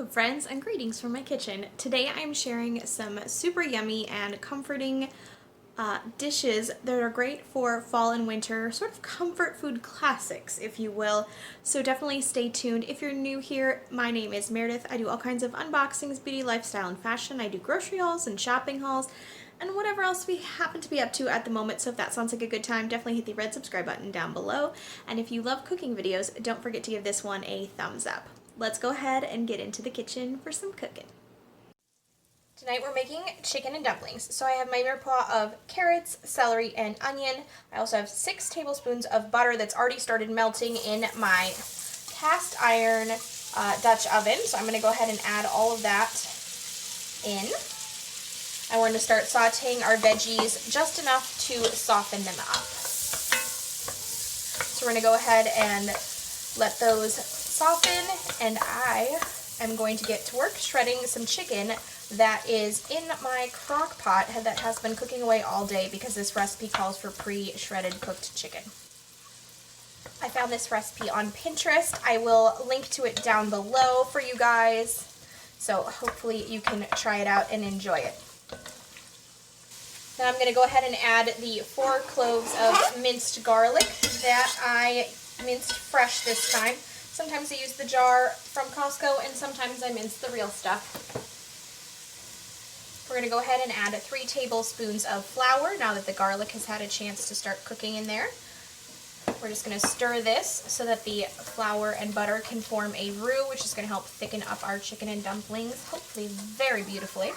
Welcome friends and greetings from my kitchen. Today I'm sharing some super yummy and comforting dishes that are great for fall and winter, sort of comfort food classics if you will. So definitely stay tuned. If you're new here, my name is Meredith. I do all kinds of unboxings, beauty, lifestyle, and fashion. I do grocery hauls and shopping hauls and whatever else we happen to be up to at the moment. So if that sounds like a good time, definitely hit the red subscribe button down below. And if you love cooking videos, don't forget to give this one a thumbs up. Let's go ahead and get into the kitchen for some cooking. Tonight we're making chicken and dumplings. So I have my mirepoix of carrots, celery, and onion. I also have 6 tablespoons of butter that's already started melting in my cast iron Dutch oven. So I'm going to go ahead and add all of that in. And we're going to start sauteing our veggies just enough to soften them up. So we're going to go ahead and let those soften, and I am going to get to work shredding some chicken that is in my crock pot that has been cooking away all day because this recipe calls for pre-shredded cooked chicken. I found this recipe on Pinterest. I will link to it down below for you guys, so hopefully you can try it out and enjoy it. Now I'm going to go ahead and add the 4 cloves of minced garlic that I minced fresh this time. Sometimes I use the jar from Costco and sometimes I mince the real stuff. We're going to go ahead and add 3 tablespoons of flour now that the garlic has had a chance to start cooking in there. We're just going to stir this so that the flour and butter can form a roux, which is going to help thicken up our chicken and dumplings, hopefully very beautifully.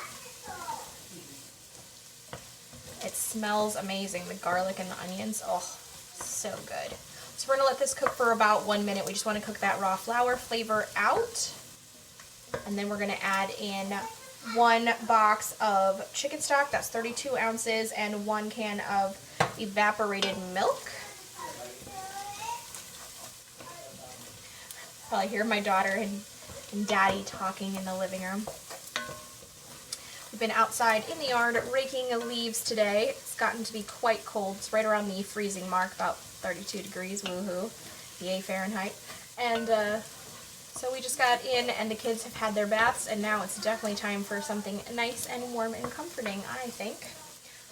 It smells amazing, the garlic and the onions. Oh, so good. So we're going to let this cook for about 1 minute. We just want to cook that raw flour flavor out. And then we're going to add in 1 box of chicken stock, that's 32 ounces, and 1 can of evaporated milk. Probably hear my daughter and daddy talking in the living room. We've been outside in the yard raking leaves today. It's gotten to be quite cold. It's right around the freezing mark, about 32 degrees, woohoo, yay Fahrenheit. And so we just got in and the kids have had their baths, and now it's definitely time for something nice and warm and comforting, I think.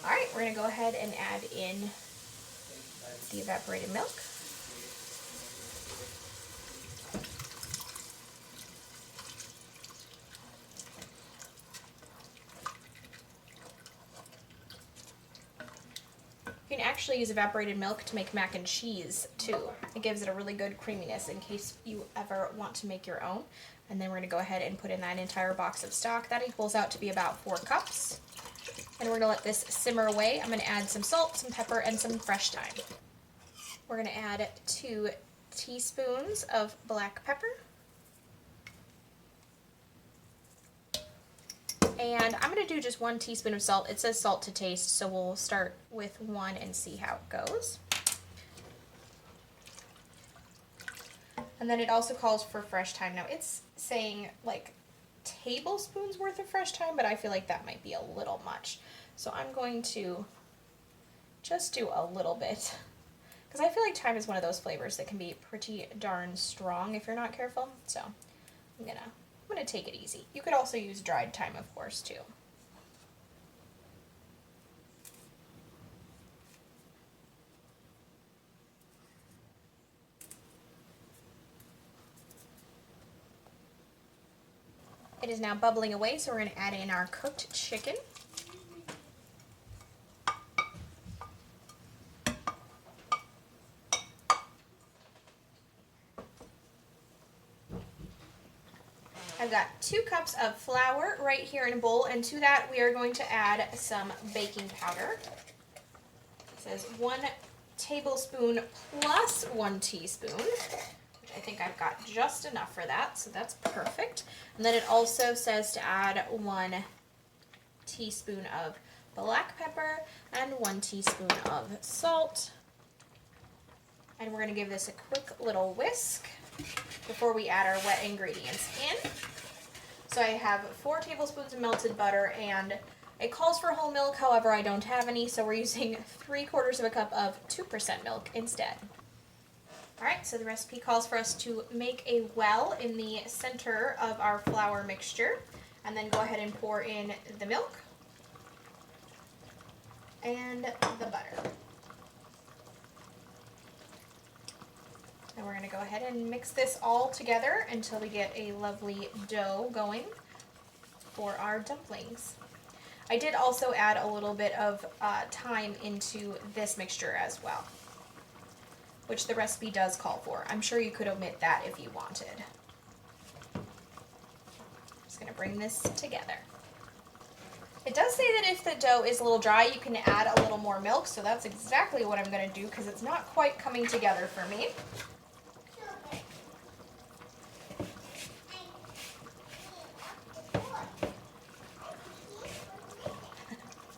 Alright, we're going to go ahead and add in the evaporated milk. You can actually use evaporated milk to make mac and cheese too. It gives it a really good creaminess in case you ever want to make your own. And then we're going to go ahead and put in that entire box of stock. That equals out to be about 4 cups. And we're going to let this simmer away. I'm going to add some salt, some pepper, and some fresh thyme. We're going to add 2 teaspoons of black pepper. And I'm going to do just 1 teaspoon of salt. It says salt to taste, so we'll start with 1 and see how it goes. And then it also calls for fresh thyme. Now it's saying like tablespoons worth of fresh thyme, but I feel like that might be a little much. So I'm going to just do a little bit, because I feel like thyme is one of those flavors that can be pretty darn strong if you're not careful. So I'm gonna take it easy. You could also use dried thyme, of course, too. It is now bubbling away, so we're going to add in our cooked chicken. I've got 2 cups of flour right here in a bowl, and to that we are going to add some baking powder. It says 1 tablespoon plus 1 teaspoon, which I think I've got just enough for that, so that's perfect. And then it also says to add 1 teaspoon of black pepper and 1 teaspoon of salt. And we're going to give this a quick little whisk before we add our wet ingredients in. So I have 4 tablespoons of melted butter, and it calls for whole milk, however I don't have any, so we're using 3/4 of a cup of 2% milk instead. Alright, so the recipe calls for us to make a well in the center of our flour mixture, and then go ahead and pour in the milk and the butter. And we're going to go ahead and mix this all together until we get a lovely dough going for our dumplings. I did also add a little bit of thyme into this mixture as well, which the recipe does call for. I'm sure you could omit that if you wanted. Just going to bring this together. It does say that if the dough is a little dry, you can add a little more milk, so that's exactly what I'm going to do because it's not quite coming together for me.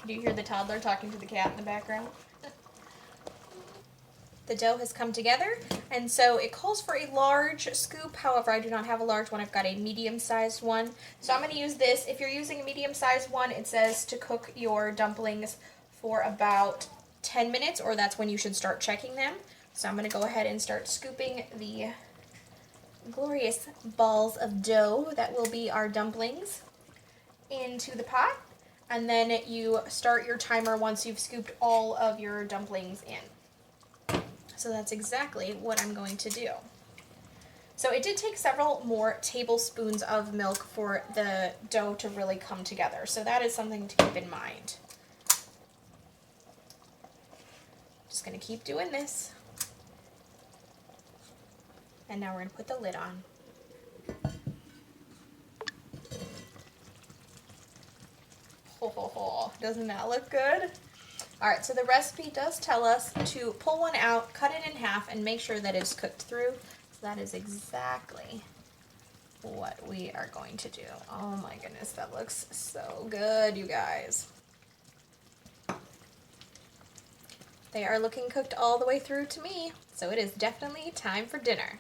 Do you hear the toddler talking to the cat in the background? The dough has come together, and so it calls for a large scoop. However, I do not have a large one. I've got a medium-sized one. So I'm going to use this. If you're using a medium-sized one, it says to cook your dumplings for about 10 minutes, or that's when you should start checking them. So I'm going to go ahead and start scooping the glorious balls of dough that will be our dumplings into the pot. And then you start your timer once you've scooped all of your dumplings in. So that's exactly what I'm going to do. So it did take several more tablespoons of milk for the dough to really come together. So that is something to keep in mind. Just going to keep doing this. And now we're going to put the lid on. Doesn't that look good? Alright, so the recipe does tell us to pull one out, cut it in half, and make sure that it's cooked through. So that is exactly what we are going to do. Oh my goodness, that looks so good, you guys. They are looking cooked all the way through to me, so it is definitely time for dinner.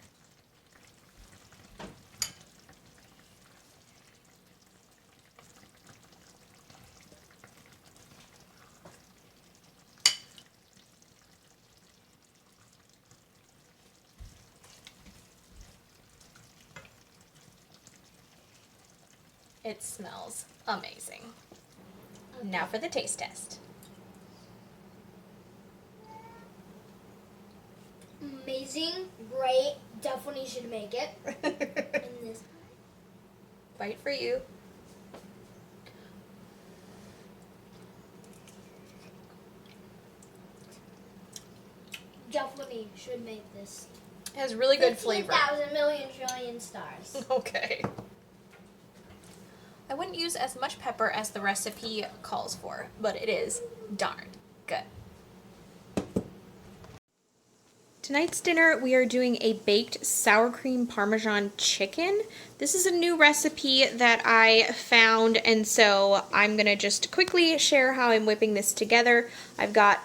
It smells amazing. Now for the taste test. Amazing, great, definitely should make it. In this. Bite for you. Definitely should make this. It has really good flavor. 15,000 million trillion stars. Okay. I wouldn't use as much pepper as the recipe calls for, but it is darn good. Tonight's dinner, we are doing a baked sour cream Parmesan chicken. This is a new recipe that I found, and so I'm going to just quickly share how I'm whipping this together. I've got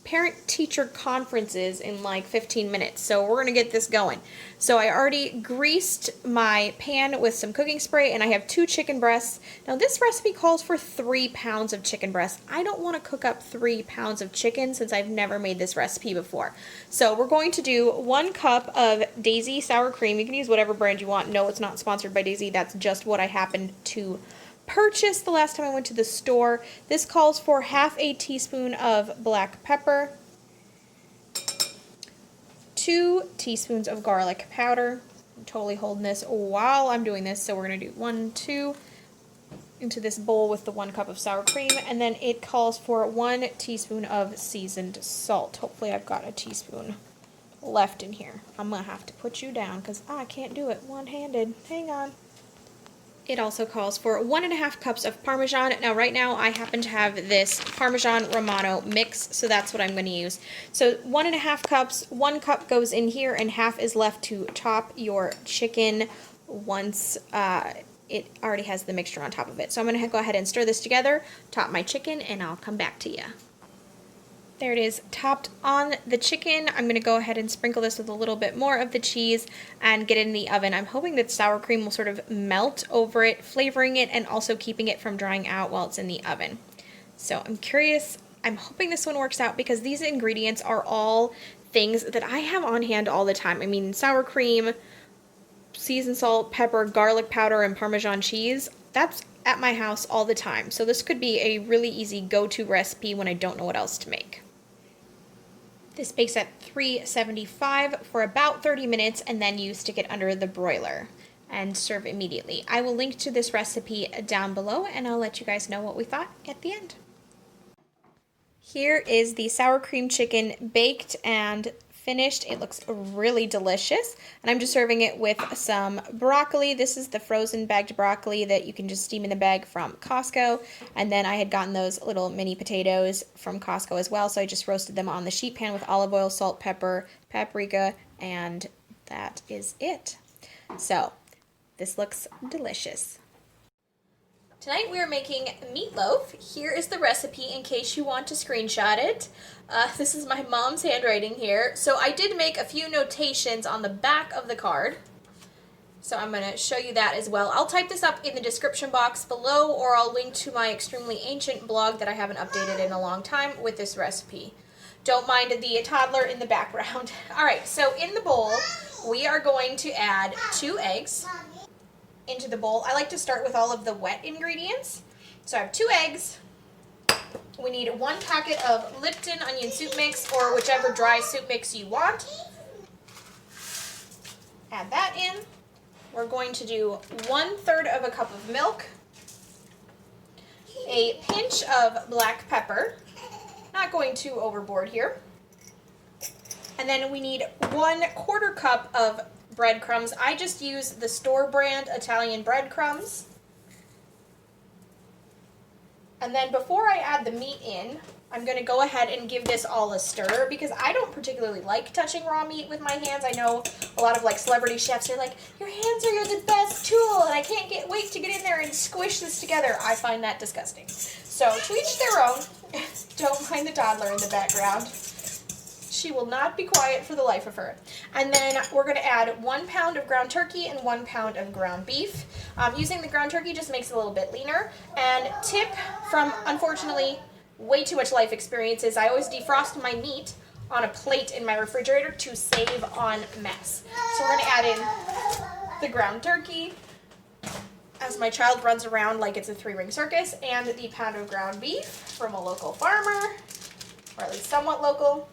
parent-teacher conferences in like 15 minutes, so we're going to get this going. So I already greased my pan with some cooking spray, and I have 2 chicken breasts. Now this recipe calls for 3 pounds of chicken breasts. I don't want to cook up 3 pounds of chicken since I've never made this recipe before. So we're going to do 1 cup of Daisy sour cream. You can use whatever brand you want. No, it's not sponsored by Daisy. That's just what I happened to purchased the last time I went to the store. This calls for ½ a teaspoon of black pepper, 2 teaspoons of garlic powder. I'm totally holding this while I'm doing this, so we're going to do 1, 2 into this bowl with the 1 cup of sour cream, and then it calls for 1 teaspoon of seasoned salt. Hopefully I've got a teaspoon left in here. I'm going to have to put you down because I can't do it one-handed. Hang on. It also calls for 1½ cups of Parmesan. Now right now I happen to have this Parmesan Romano mix, so that's what I'm going to use. So 1½ cups, 1 cup goes in here and half is left to top your chicken once it already has the mixture on top of it. So I'm going to go ahead and stir this together, top my chicken, and I'll come back to you. There it is, topped on the chicken. I'm going to go ahead and sprinkle this with a little bit more of the cheese and get it in the oven. I'm hoping that sour cream will sort of melt over it, flavoring it and also keeping it from drying out while it's in the oven. So I'm curious, I'm hoping this one works out because these ingredients are all things that I have on hand all the time. I mean, sour cream, seasoned salt, pepper, garlic powder, and Parmesan cheese. That's at my house all the time. So this could be a really easy go-to recipe when I don't know what else to make. This bakes at 375 for about 30 minutes, and then you stick it under the broiler and serve immediately. I will link to this recipe down below, and I'll let you guys know what we thought at the end. Here is the sour cream chicken baked and finished. It looks really delicious, and I'm just serving it with some broccoli. This is the frozen bagged broccoli that you can just steam in the bag from Costco, and then I had gotten those little mini potatoes from Costco as well, so I just roasted them on the sheet pan with olive oil, salt, pepper, paprika, and that is it. So this looks delicious. Tonight we are making meatloaf. Here is the recipe in case you want to screenshot it. This is my mom's handwriting here. So I did make a few notations on the back of the card. So I'm going to show you that as well. I'll type this up in the description box below, or I'll link to my extremely ancient blog that I haven't updated in a long time with this recipe. Don't mind the toddler in the background. Alright, so in the bowl we are going to add 2 eggs into the bowl. I like to start with all of the wet ingredients. So I have 2 eggs. We need 1 packet of Lipton onion soup mix, or whichever dry soup mix you want. Add that in. We're going to do 1/3 of a cup of milk, a pinch of black pepper, not going too overboard here, and then we need 1/4 cup of breadcrumbs. I just use the store brand Italian breadcrumbs. And then before I add the meat in, I'm going to go ahead and give this all a stir, because I don't particularly like touching raw meat with my hands. I know a lot of like celebrity chefs are like, your hands are the best tool and I can't wait to get in there and squish this together. I find that disgusting. So to each their own. Don't mind the toddler in the background. She will not be quiet for the life of her. And then we're going to add 1 pound of ground turkey and 1 pound of ground beef. Using the ground turkey just makes it a little bit leaner. And tip from, unfortunately, way too much life experiences, I always defrost my meat on a plate in my refrigerator to save on mess. So we're going to add in the ground turkey as my child runs around like it's a 3-ring circus, and the pound of ground beef from a local farmer, or at least somewhat local.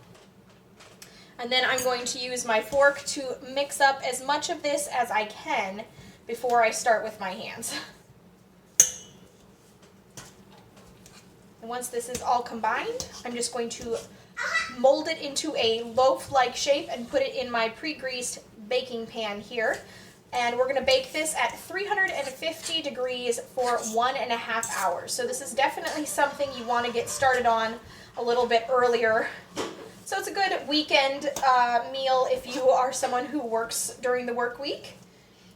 And then I'm going to use my fork to mix up as much of this as I can before I start with my hands. And once this is all combined, I'm just going to mold it into a loaf-like shape and put it in my pre-greased baking pan here. And we're going to bake this at 350 degrees for 1.5 hours. So this is definitely something you want to get started on a little bit earlier. So it's a good weekend meal if you are someone who works during the work week.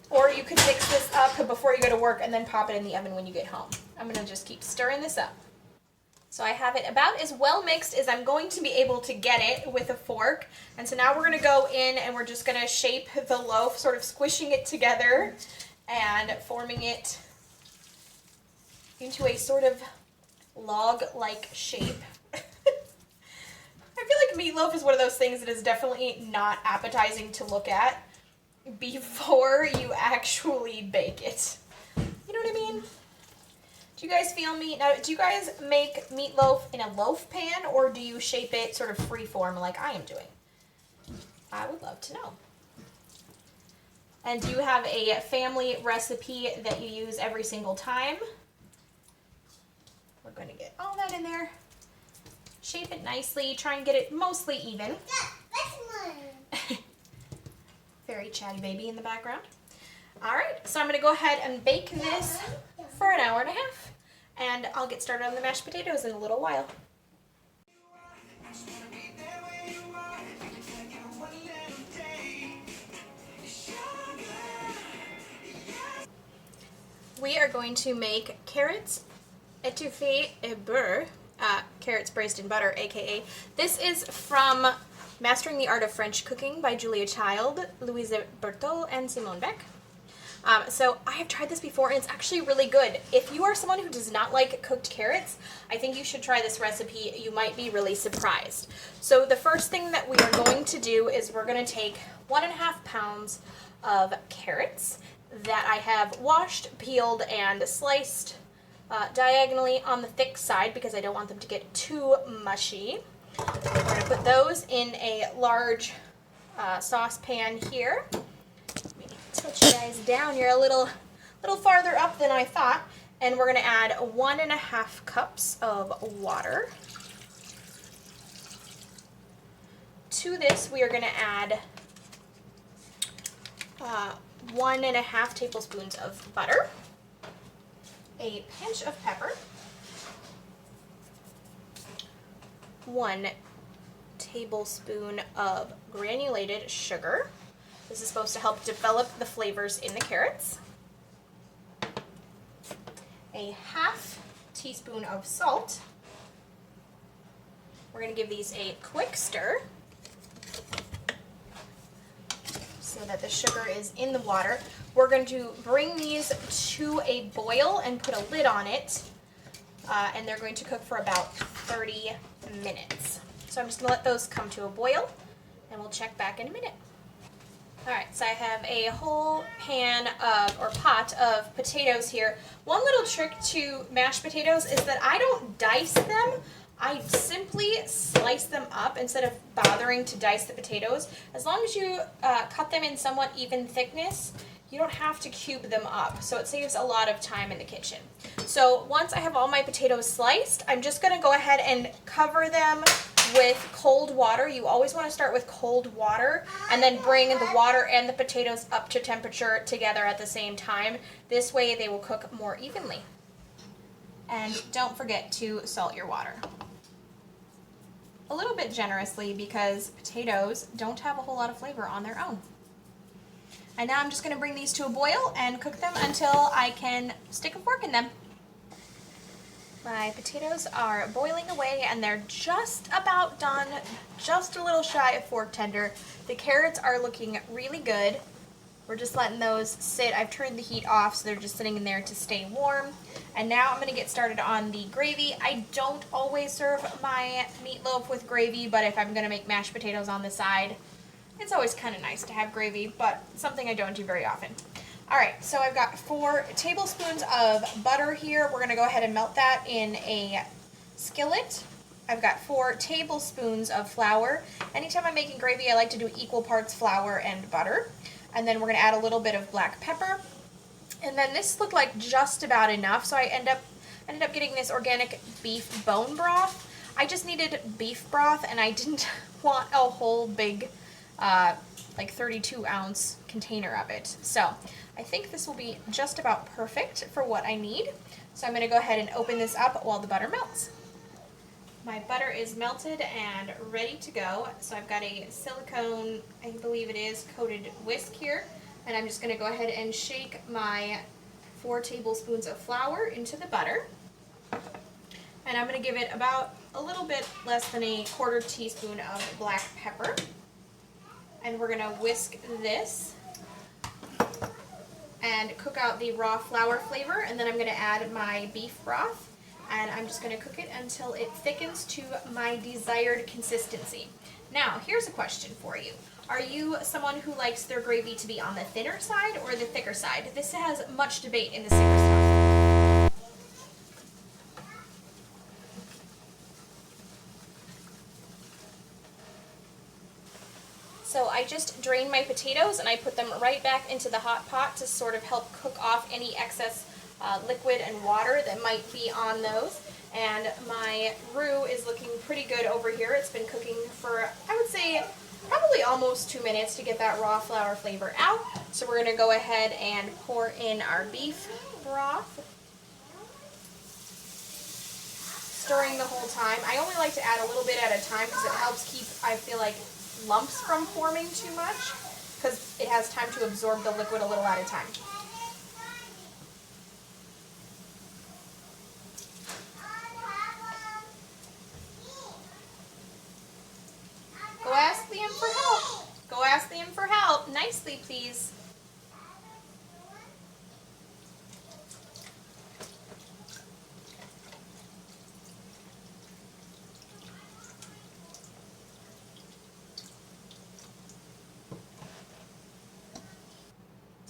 Or you could mix this up before you go to work and then pop it in the oven when you get home. I'm going to just keep stirring this up. So I have it about as well mixed as I'm going to be able to get it with a fork. And so now we're going to go in and we're just going to shape the loaf, sort of squishing it together and forming it into a sort of log-like shape. I feel like meatloaf is one of those things that is definitely not appetizing to look at before you actually bake it. You know what I mean? Do you guys feel me? Now, do you guys make meatloaf in a loaf pan, or do you shape it sort of freeform like I am doing? I would love to know. And do you have a family recipe that you use every single time? We're going to get all that in there. Shape it nicely. Try and get it mostly even. Very chatty baby in the background. Alright, so I'm going to go ahead and bake this for 1.5 hours. And I'll get started on the mashed potatoes in a little while. We are going to make carrots étouffées et beurre, carrots braised in butter, aka. This is from Mastering the Art of French Cooking by Julia Child, Louise Berthold, and Simone Beck. So I have tried this before and it's actually really good. If you are someone who does not like cooked carrots, I think you should try this recipe. You might be really surprised. So the first thing that we are going to do is we're going to take 1.5 pounds of carrots that I have washed, peeled, and sliced diagonally on the thick side because I don't want them to get too mushy. We're going to put those in a large saucepan here. Let me tilt you guys down. You're a little farther up than I thought. And we're going to add 1.5 cups of water. To this, we are going to add 1.5 tablespoons of butter, a pinch of pepper, 1 tablespoon of granulated sugar. This is supposed to help develop the flavors in the carrots. A 1/2 teaspoon of salt. We're going to give these a quick stir so that the sugar is in the water. We're going to bring these to a boil and put a lid on it, and they're going to cook for about 30 minutes. So I'm just going to let those come to a boil, and we'll check back in a minute. Alright, so I have a whole pan or pot of potatoes here. One little trick to mashed potatoes is that I don't dice them. I simply slice them up instead of bothering to dice the potatoes. As long as you cut them in somewhat even thickness, you don't have to cube them up. So it saves a lot of time in the kitchen. So once I have all my potatoes sliced, I'm just going to go ahead and cover them with cold water. You always want to start with cold water and then bring the water and the potatoes up to temperature together at the same time. This way they will cook more evenly. And don't forget to salt your water. A little bit generously because potatoes don't have a whole lot of flavor on their own. And now I'm just going to bring these to a boil and cook them until I can stick a fork in them. My potatoes are boiling away and they're just about done, just a little shy of fork tender. The carrots are looking really good. We're just letting those sit. I've turned the heat off so they're just sitting in there to stay warm. And now I'm going to get started on the gravy. I don't always serve my meatloaf with gravy, but if I'm going to make mashed potatoes on the side, it's always kind of nice to have gravy, but something I don't do very often. Alright, so I've got 4 tablespoons of butter here. We're going to go ahead and melt that in a skillet. I've got 4 tablespoons of flour. Anytime I'm making gravy, I like to do equal parts flour and butter. And then we're going to add a little bit of black pepper. And then this looked like just about enough, so I ended up getting this organic beef bone broth. I just needed beef broth, and I didn't want a whole big, like 32-ounce container of it. So I think this will be just about perfect for what I need. So I'm going to go ahead and open this up while the butter melts. My butter is melted and ready to go. So I've got a silicone, I believe it is, coated whisk here. And I'm just going to go ahead and shake my 4 tablespoons of flour into the butter. And I'm going to give it about a little bit less than a 1/4 teaspoon of black pepper. And we're going to whisk this and cook out the raw flour flavor. And then I'm going to add my beef broth. And I'm just going to cook it until it thickens to my desired consistency. Now, here's a question for you. Are you someone who likes their gravy to be on the thinner side or the thicker side? This has much debate in the singer stuff. So I just drained my potatoes and I put them right back into the hot pot to sort of help cook off any excess liquid and water that might be on those. And my roux is looking pretty good over here. It's been cooking for, I would say, probably almost 2 minutes to get that raw flour flavor out. So we're going to go ahead and pour in our beef broth. Stirring the whole time. I only like to add a little bit at a time because it helps keep, I feel like, lumps from forming too much because it has time to absorb the liquid a little at a time. Go ask Liam for help. Go ask Liam for help. Nicely, please.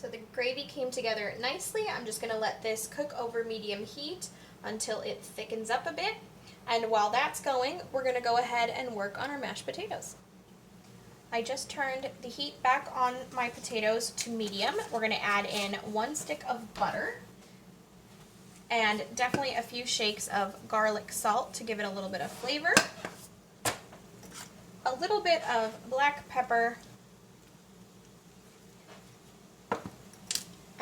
So the gravy came together nicely. I'm just going to let this cook over medium heat until it thickens up a bit. And while that's going, we're going to go ahead and work on our mashed potatoes. I just turned the heat back on my potatoes to medium. We're going to add in 1 stick of butter and definitely a few shakes of garlic salt to give it a little bit of flavor. A little bit of black pepper.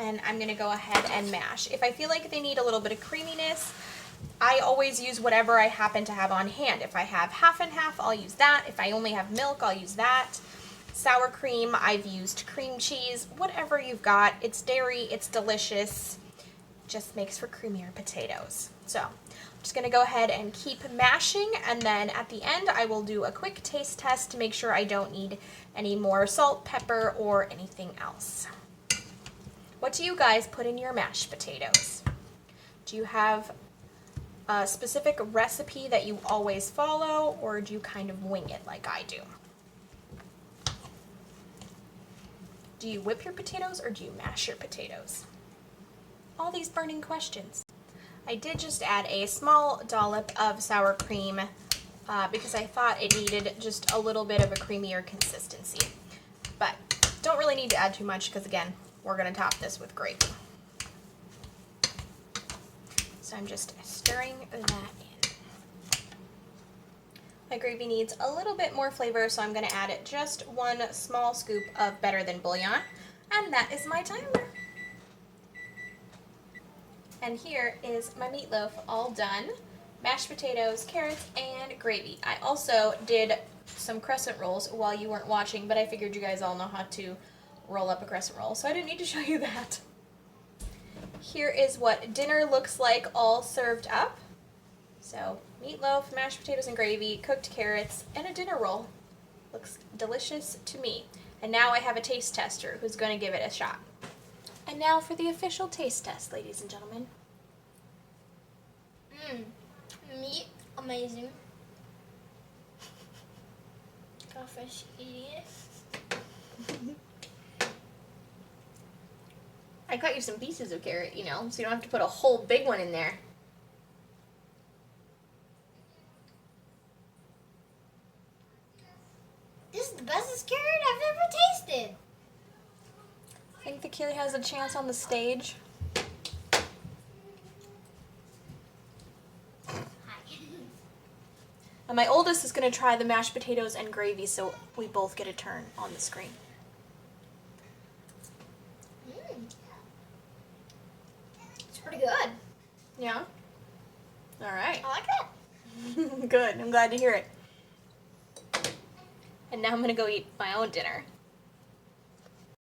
And I'm going to go ahead and mash. If I feel like they need a little bit of creaminess, I always use whatever I happen to have on hand. If I have half and half, I'll use that. If I only have milk, I'll use that. Sour cream, I've used cream cheese. Whatever you've got, it's dairy, it's delicious. Just makes for creamier potatoes. So I'm just going to go ahead and keep mashing, and then at the end I will do a quick taste test to make sure I don't need any more salt, pepper, or anything else. What do you guys put in your mashed potatoes? Do you have a specific recipe that you always follow, or do you kind of wing it like I do? Do you whip your potatoes or do you mash your potatoes? All these burning questions. I did just add a small dollop of sour cream because I thought it needed just a little bit of a creamier consistency. But don't really need to add too much because, again, we're going to top this with gravy. So I'm just stirring that in. My gravy needs a little bit more flavor, so I'm going to add just 1 small scoop of Better Than Bouillon, and that is my timer. And here is my meatloaf all done. Mashed potatoes, carrots, and gravy. I also did some crescent rolls while you weren't watching, but I figured you guys all know how to roll up a crescent roll, so I didn't need to show you that. Here is what dinner looks like all served up. So meatloaf, mashed potatoes and gravy, cooked carrots, and a dinner roll. Looks delicious to me. And now I have a taste tester who's going to give it a shot. And now for the official taste test, ladies and gentlemen. Meat, amazing. Got fish eating it. I cut you some pieces of carrot, you know, so you don't have to put a whole big one in there. This is the bestest carrot I've ever tasted. I think the kid has a chance on the stage. And my oldest is going to try the mashed potatoes and gravy, so we both get a turn on the screen. It's pretty good. Yeah? All right. I like it. Good. I'm glad to hear it. And now I'm going to go eat my own dinner.